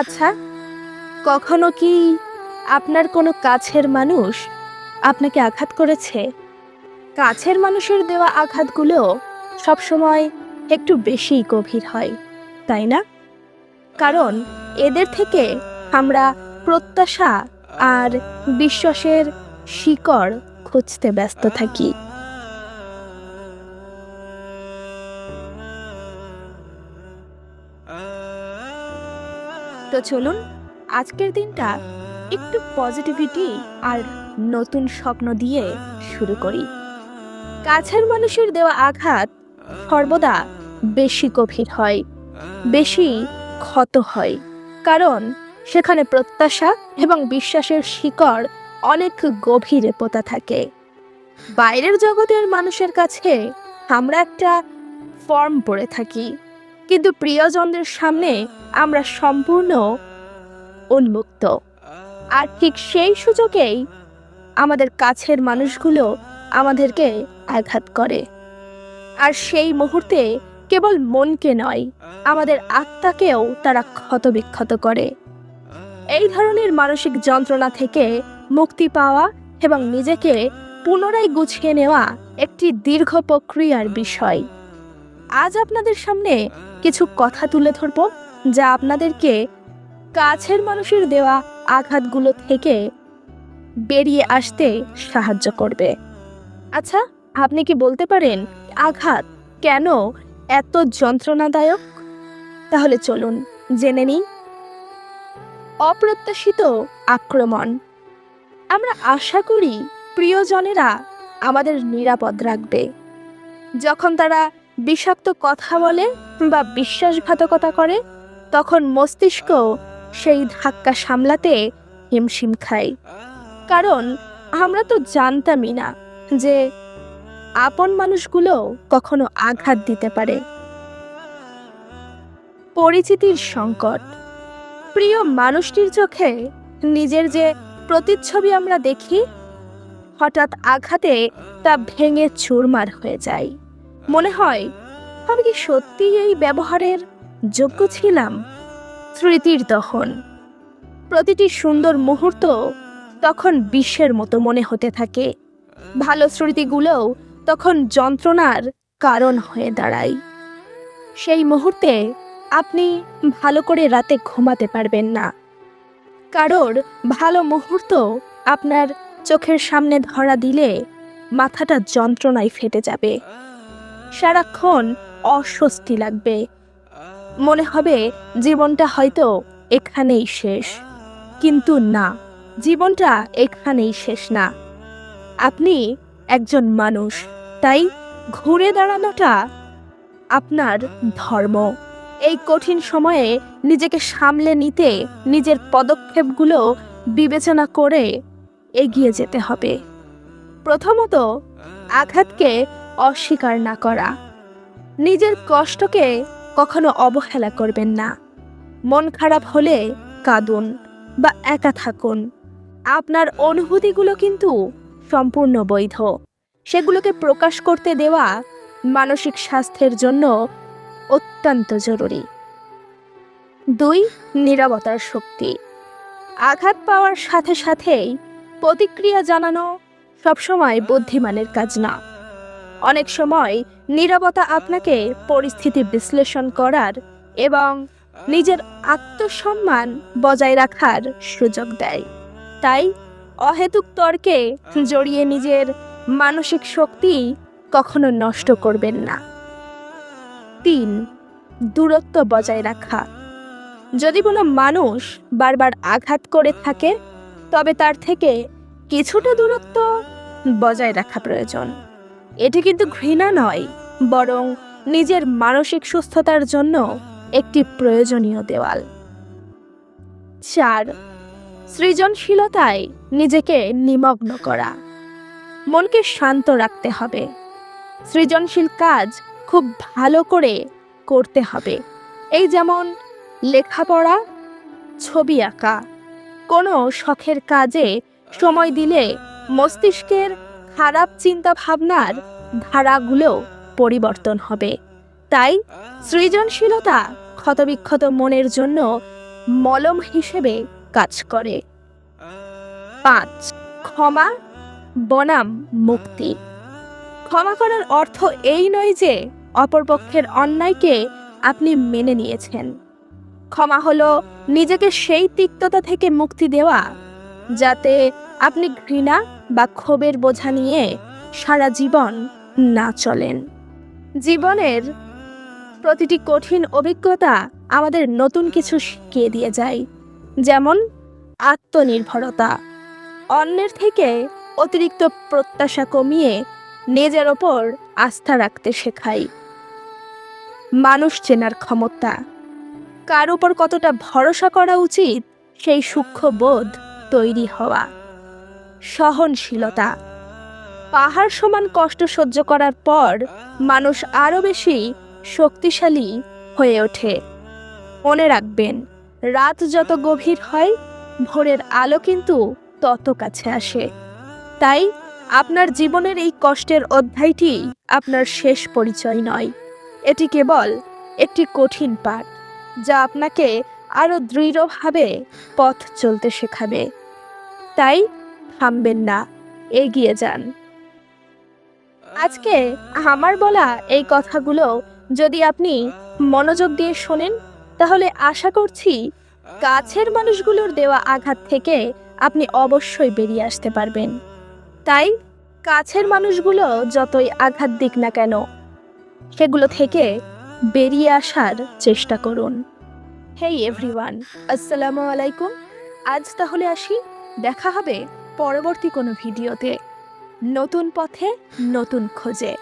আচ্ছা, কখনো কি আপনার কোনো কাছের মানুষ আপনাকে আঘাত করেছে? কাছের মানুষের দেওয়া আঘাতগুলো সবসময় একটু বেশিই গভীর হয়, তাই না? কারণ এদের থেকে আমরা প্রত্যাশা আর বিশ্বাসের শিকড় খুঁজতে ব্যস্ত থাকি। তো চলুন আজকের দিনটা একটু পজিটিভিটি আর নতুন স্বপ্ন দিয়ে শুরু করি। কাছের মানুষের দেওয়া আঘাত সর্বদা বেশি গভীর হয়, বেশি ক্ষত হয়, কারণ সেখানে প্রত্যাশা এবং বিশ্বাসের শিকড় অনেক গভীরে পোতা থাকে। বাইরের জগতের মানুষের কাছে আমরা একটা ফর্ম পড়ে থাকি, কিন্তু প্রিয়জনদের সামনে আমরা সম্পূর্ণ উন্মুক্ত। আর ঠিক সেই সুযোগেই আমাদের কাছের মানুষগুলো আমাদেরকে আঘাত করে। আর সেই মুহূর্তে কেবল মনকে নয়, আমাদের আত্মাকেও তারা ক্ষতবিক্ষত করে। এই ধরনের মানসিক যন্ত্রণা থেকে মুক্তি পাওয়া এবং নিজেকে পুনরায় গুছিয়ে নেওয়া একটি দীর্ঘ প্রক্রিয়ার বিষয়। আজ আপনাদের সামনে কিছু কথা তুলে ধরব, যা আপনাদেরকে কাছের মানুষের দেওয়া আঘাতগুলো থেকে বেরিয়ে আসতে সাহায্য করবে। আচ্ছা, আপনি কি বলতে পারেন আঘাত কেন এত যন্ত্রণাদায়ক? তাহলে চলুন জেনে নিই। অপ্রত্যাশিত আক্রমণ। আমরা আশা করি প্রিয়জনেরা আমাদের নিরাপদ রাখবে। যখন তারা বিষাক্ত কথা বলে বা বিশ্বাসঘাতকতা করে, তখন মস্তিষ্ক সেই ধাক্কা সামলাতে হিমশিম খায়। কারণ আমরা তো জানতামই না যে আপন মানুষগুলো কখনো আঘাত দিতে পারে। পরিচিতির সংকট। প্রিয় মানুষটির চোখে নিজের যে প্রতিচ্ছবি আমরা দেখি, হঠাৎ আঘাতে তা ভেঙে চুরমার হয়ে যায়। মনে হয় আমি কি সত্যি এই ব্যবহারের যোগ্য ছিলাম? স্মৃতির দহন। প্রতিটি সুন্দর মুহূর্ত তখন বিশ্বের মতো মনে হতে থাকে। ভালো স্মৃতিগুলোও তখন যন্ত্রণার কারণ হয়ে দাঁড়ায়। সেই মুহূর্তে আপনি ভালো করে রাতে ঘুমাতে পারবেন না। কারোর ভালো মুহূর্ত আপনার চোখের সামনে ধরা দিলে মাথাটা যন্ত্রণায় ফেটে যাবে। সারাক্ষণ অস্বস্তি লাগবে, মনে হবে জীবনটা হয়তো এখানেই শেষ। কিন্তু না, জীবনটা এখানেই শেষ না। আপনি একজন মানুষ, তাই ঘুরে দাঁড়ানোটা আপনার ধর্ম। এই কঠিন সময়ে নিজেকে সামলে নিতে নিজের পদক্ষেপগুলো বিবেচনা করে এগিয়ে যেতে হবে। প্রথমত, আঘাতকে অস্বীকার না করা। নিজের কষ্টকে কখনো অবহেলা করবেন না। মন খারাপ হলে কাঁদুন বা একা থাকুন। আপনার অনুভূতিগুলো কিন্তু সম্পূর্ণ বৈধ। সেগুলোকে প্রকাশ করতে দেওয়া মানসিক স্বাস্থ্যের জন্য অত্যন্ত জরুরি। 2. নীরবতার শক্তি। আঘাত পাওয়ার সাথে সাথেই প্রতিক্রিয়া জানানো সবসময় বুদ্ধিমানের কাজ না। অনেক সময় নীরবতা আপনাকে পরিস্থিতি বিশ্লেষণ করার এবং নিজের আত্মসম্মান বজায় রাখার সুযোগ দেয়। তাই অহেতুক তর্কে জড়িয়ে নিজের মানসিক শক্তি কখনো নষ্ট করবেন না। 3. দূরত্ব বজায় রাখা। যদি কোনো মানুষ বারবার আঘাত করে থাকে, তবে তার থেকে কিছুটা দূরত্ব বজায় রাখা প্রয়োজন। এটি কিন্তু ঘৃণা নয়, বরং নিজের মানসিক সুস্থতার জন্য একটি প্রয়োজনীয় দেওয়াল। 4. সৃজনশীলতায় নিজেকে নিমগ্ন করা। মনকে শান্ত রাখতে হবে। সৃজনশীল কাজ খুব ভালো করে করতে হবে। এই যেমন লেখাপড়া, ছবি আঁকা। কোনো শখের কাজে সময় দিলে মস্তিষ্কের খারাপ চিন্তা ভাবনার ধারাগুলো পরিবর্তন হবে। তাই সৃজনশীলতা ক্ষতবিক্ষত মনের জন্য মলম হিসেবে কাজ করে। 5. ক্ষমা বনাম মুক্তি। ক্ষমা করার অর্থ এই নয় যে অপরপক্ষের অন্যায়কে আপনি মেনে নিয়েছেন। ক্ষমা হলো নিজেকে সেই তিক্ততা থেকে মুক্তি দেওয়া যাতে আপনি ঘৃণা বা ক্ষোভের বোঝা নিয়ে সারা জীবন না চলেন। জীবনের প্রতিটি কঠিন অভিজ্ঞতা আমাদের নতুন কিছু শিখিয়ে দিয়ে যায়, যেমন আত্মনির্ভরতা, অন্যের থেকে অতিরিক্ত প্রত্যাশা কমিয়ে নিজের ওপর আস্থা রাখতে শেখাই, মানুষ চেনার ক্ষমতা, কার উপর কতটা ভরসা করা উচিত সেই সূক্ষ্ম বোধ তৈরি হওয়া, সহনশীলতা, পাহাড় সমান কষ্ট সহ্য করার পর মানুষ আরো বেশি শক্তিশালী হয়ে ওঠে। মনে রাখবেন, রাত যত গভীর হয় ভোরের আলো কিন্তু তত কাছে আসে। তাই আপনার জীবনের এই কষ্টের অধ্যায়টি আপনার শেষ পরিচয় নয়, এটি কেবল একটি কঠিন পাঠ যা আপনাকে আরো দৃঢ়ভাবে পথ চলতে শেখাবে। তাই থামবেন না, এগিয়ে যান। আজকে আমার বলা এই কথাগুলো যদি আপনি মনোযোগ দিয়ে শোনেন, তাহলে আশা করছি কাছের মানুষগুলোর দেওয়া আঘাত থেকে আপনি অবশ্যই বেরিয়ে আসতে পারবেন। তাই কাছের মানুষগুলো যতই আঘাত দিক না কেন, সেগুলো থেকে বেরিয়ে আসার চেষ্টা করুন। হেই এভরিওয়ান, আসসালামু আলাইকুম। আজ তাহলে আসি, দেখা হবে পরবর্তী কোনো ভিডিওতে, নতুন পথে নতুন খোঁজে।